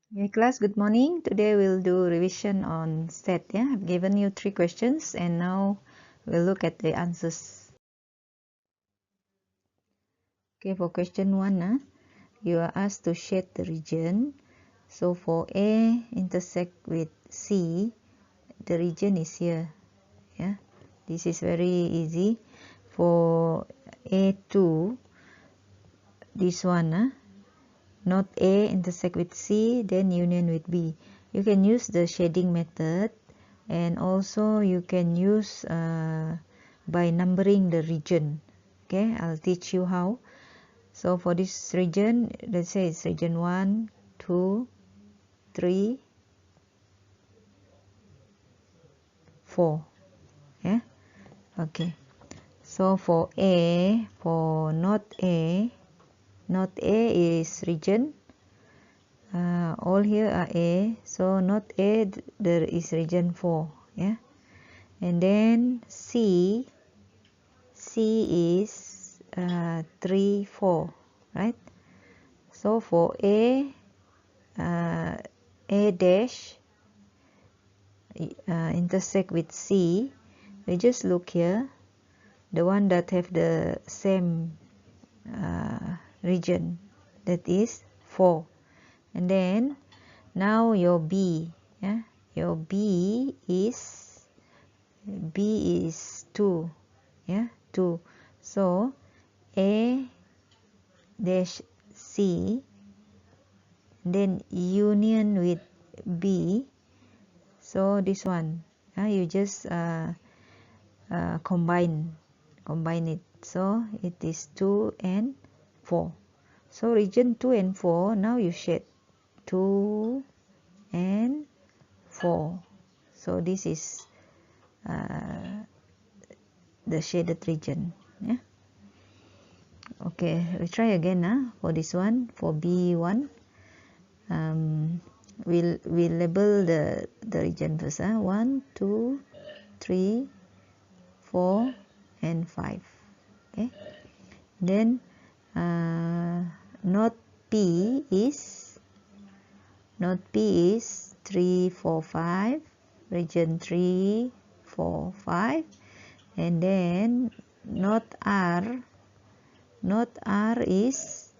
Hey class, good morning. Today we'll do revision on set. I've given you 3 questions and now we'll look at the answers. Okay, for question 1, you are asked to shade the region. So for A intersect with C, the region is here. This is very easy. For A2, this one, not A intersect with C, then union with B. You can use the shading method, and also you can use by numbering the region. Okay, I'll teach you how. So for this region, let's say it's region 1, 2, 3, 4. Yeah, okay. So for A, for not A is region. All here are A, so not A, there is region 4. Yeah, and then C is 3, 4, right? So for A dash intersect with C, we just look here, the one that have the same region, that is 4. And then now your B, your B is 2, 2. So A dash C, then union with B. So this one, you just combine it. So it is 2 and 4. So region 2 and 4, now you shade 2 and 4. So this is the shaded region. Okay, we try again for this one. For B1, we'll label the region first. 1, 2, 3, 4 and 5. Okay, then not P is 3, 4, 5, region 3, 4, 5, and then not R is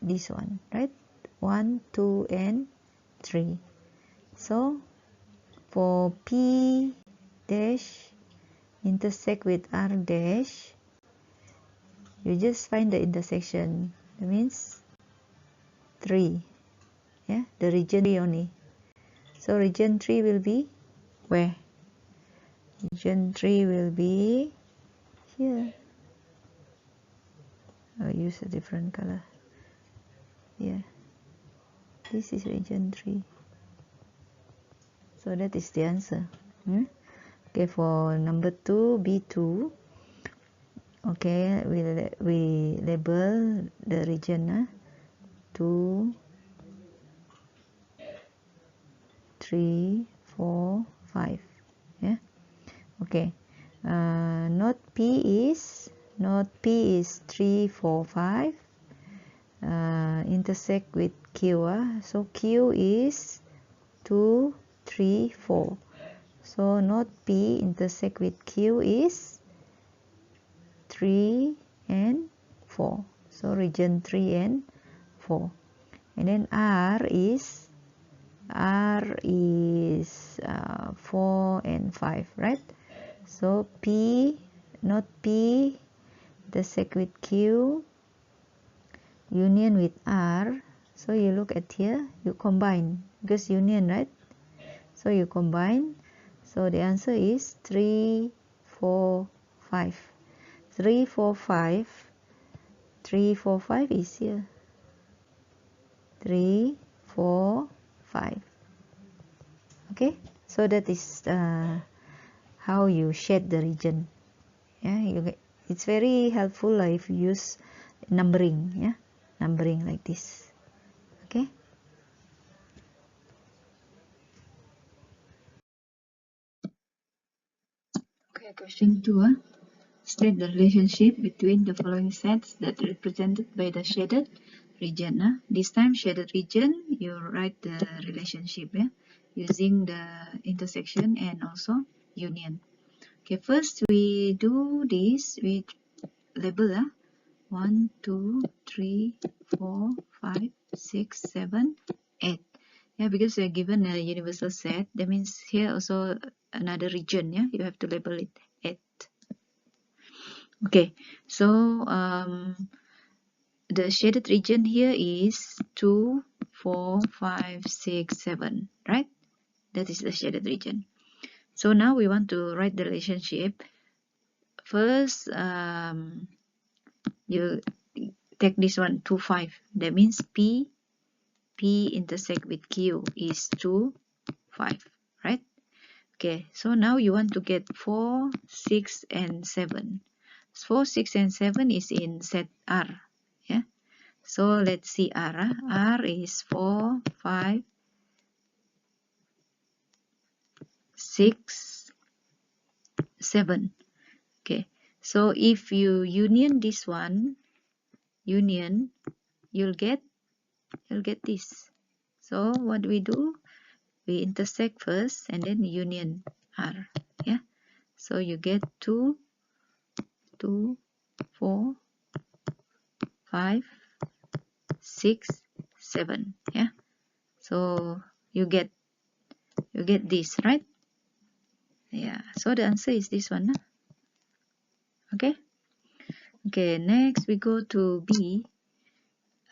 this one, right? 1, 2 and 3. So for P dash intersect with R dash, you just find the intersection. That means 3. The region 3 only. So region 3 will be where? Region 3 will be here. I'll use a different color. Here. This is region 3. So that is the answer. Okay, for number 2, B2. Okay, we label the region 2, 3, 4, 5. Okay. Not P is 3, 4, 5. Intersect with Q. So Q is 2, 3, 4. So not P intersect with Q is 3 and 4. So region 3 and 4. And then R is 4 and 5, right? So P, not P, intersect with Q, union with R. So you look at here, you combine, because union, right? So you combine. So the answer is 3, 4, 5. 3, 4, 5. 3, 4, 5 is here. 3, 4, 5. Okay, so that is how you shade the region. It's very helpful if you use numbering. Numbering like this. Okay. Okay, question 2. State the relationship between the following sets that are represented by the shaded region. This time shaded region, you write the relationship using the intersection and also union. Okay, first we do this, we label 1, 2, 3, 4, 5, 6, 7, 8. Yeah, because we are given a universal set, that means here also another region, you have to label it 8. Okay, so the shaded region here is 2, 4, 5, 6, 7, right? That is the shaded region. So now we want to write the relationship. First, you take this one, 2, 5. That means P intersect with Q is 2, 5, right? Okay, so now you want to get 4, 6, and 7. 4, 6, and 7 is in set R. Yeah. So let's see R. R is 4, 5, 6, 7. Okay. So if you union this one, you'll get this. So what we do? We intersect first and then union R. Yeah. So you get 2, 2, 4, 5, 6, 7. Yeah. So you get this, right? Yeah. So the answer is this one. Okay. Okay. Next we go to B.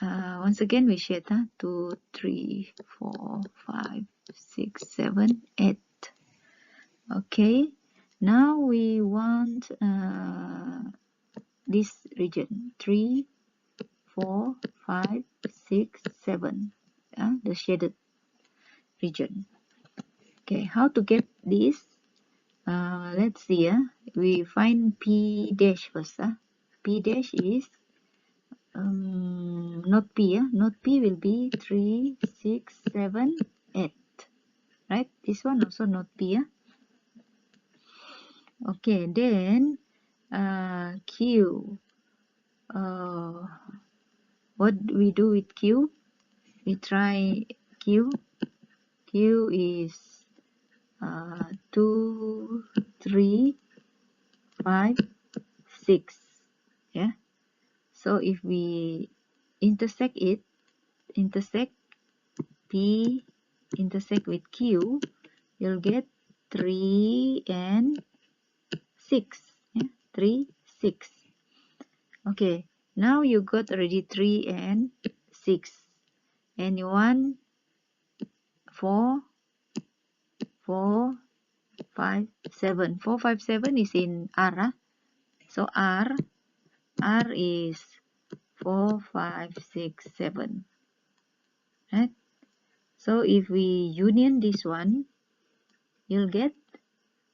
Once again we shade 2, 3, 4, 5, 6, 7, 8. Okay. Now we want this region 3, 4, 5, 6, 7. The shaded region. Okay, how to get this? Let's see. We find P dash first. P dash is not P. Not P will be 3, 6, 7, 8. Right? This one also not P. Okay, then Q. What we do with Q? We try Q. Q is 2, 3, 5, 6. Yeah. So if we intersect P intersect with Q, you'll get 3 and 6. Yeah? 3, 6. Okay. Now you got already 3 and 6. And you want 4, 4, 5, 7. 4, 5, 7 is in R. So R is 4, 5, 6, 7. Right? So if we union this one, you'll get,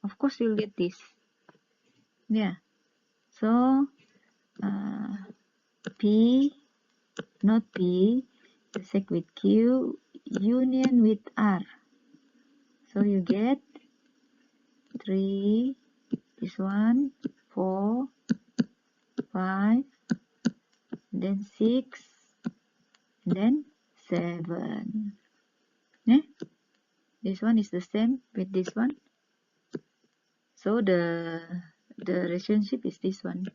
of course you'll get this. Yeah. So P, not P, intersect with Q, union with R. So you get 3, this one, 4, 5, then 6, then 7. Yeah? This one is the same with this one. So the relationship is this one.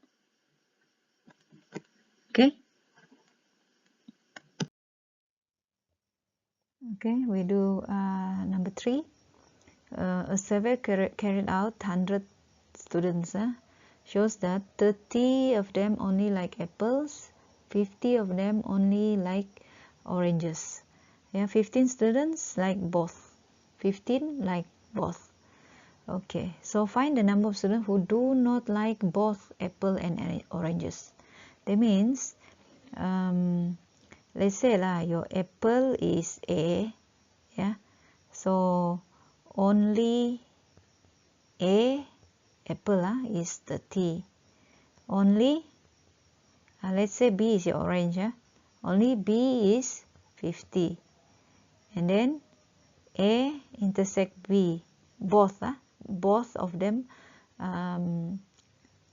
Okay? Okay, we do number 3. A survey carried out 100 students shows that 30 of them only like apples, 50 of them only like oranges. Yeah, 15 students like both, 15 like both. Okay, so find the number of students who do not like both apple and oranges. That means let's say your apple is A, yeah, so only A apple is 30. Only let's say B is your orange, only B is 50. And then A intersect B, both of them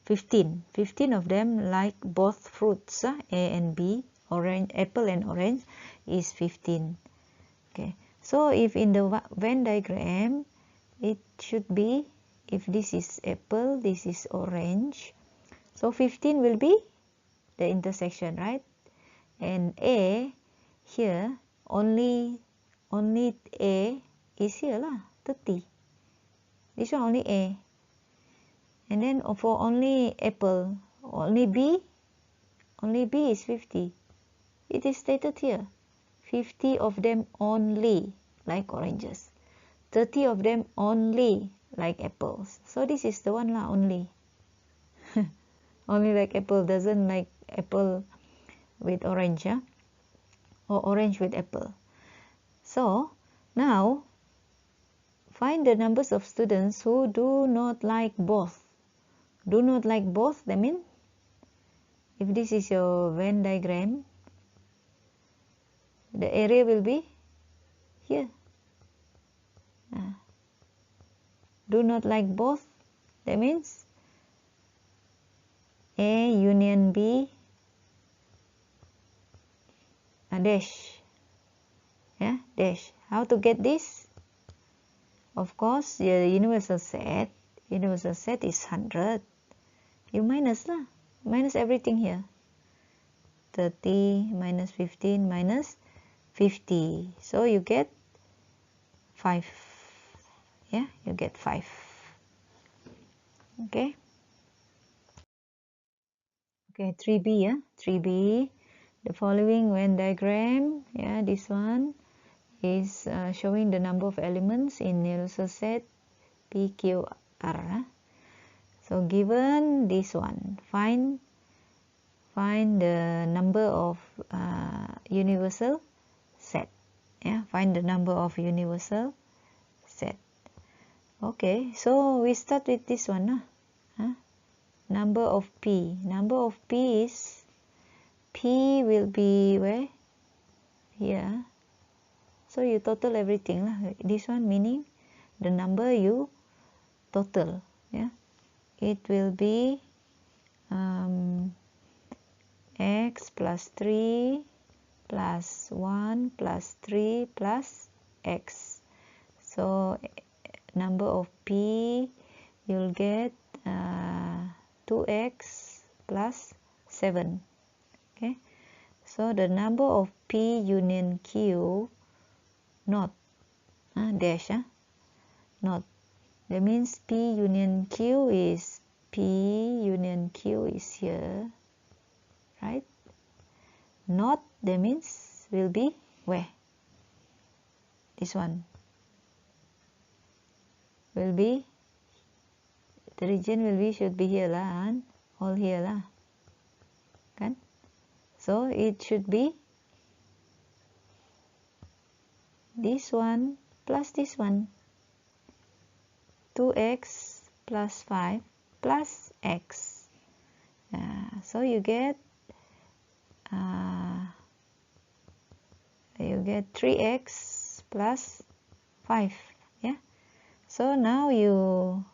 15 of them like both fruits, A and B, orange, apple and orange is 15. Okay, so if in the Venn diagram, it should be, if this is apple, this is orange, so 15 will be the intersection, right? And A here, only A is here lah, 30. This one only A. And then for only apple, only B is 50. It is stated here, 50 of them only like oranges, 30 of them only like apples. So this is the one lah, only. Only like apple, doesn't like apple with orange, yeah? Or orange with apple. So now find the numbers of students who do not like both. Do not like both, that means if this is your Venn diagram, the area will be here. Do not like both, that means A union B, dash. Yeah, dash. How to get this? Of course, the universal set is 100. You minus lah, minus everything here. 30 minus 15 minus 50. So you get 5. Yeah, you get 5. Okay. Okay, 3B, yeah. 3B. The following Venn diagram, yeah, this one is showing the number of elements in universal set PQR. So given this one, find the number of universal set. Yeah, find the number of universal set. Okay, so we start with this one. Number of P. Number of P is, P will be where? Here. So you total everything lah. This one meaning the number you total. Yeah. It will be x plus 3 plus 1 plus 3 plus x. So number of P, you'll get 2x plus 7. Okay. So the number of P union Q, not dash, not. That means P union Q is here, right? Not, that means will be where? This one will be, the region will be, should be here lah, all here lah, kan? So it should be this one plus this one, 2x plus 5 plus x. So you get 3x plus 5. Yeah. So now you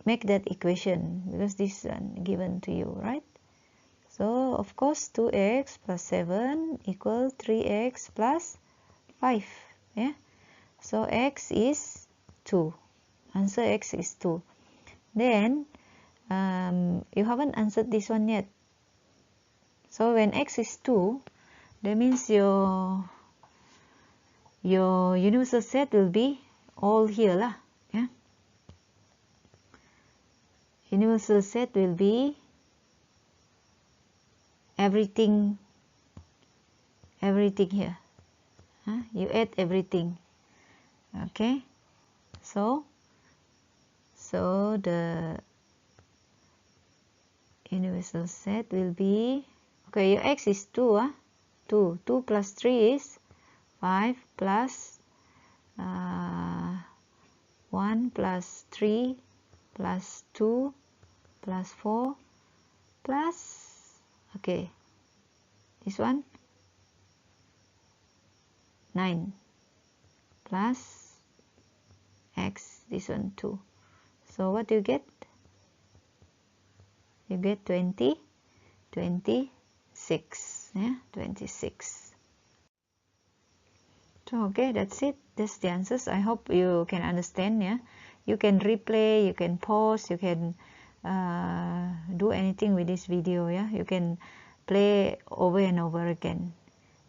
make that equation because this is given to you, right? So of course 2x plus 7 equal 3x plus 5. Yeah. So x is 2. Answer x is 2. Then you haven't answered this one yet. So when x is 2, that means your universal set will be all here lah. Yeah. Universal set will be everything here. You add everything. Okay. So the universal set will be, okay, your x is 2. 2 plus 3 is 5 plus 1 plus 3 plus 2 plus 4 plus, okay, this one 9 plus x, this one 2. So what do you get? You get 26. Yeah, 26. So okay, that's it. That's the answers. I hope you can understand. Yeah, you can replay, you can pause, you can do anything with this video. Yeah, you can play over and over again.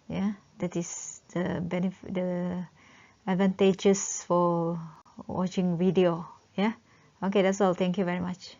Yeah, that is the benefit, the advantages for watching video. Yeah, okay, that's all. Thank you very much.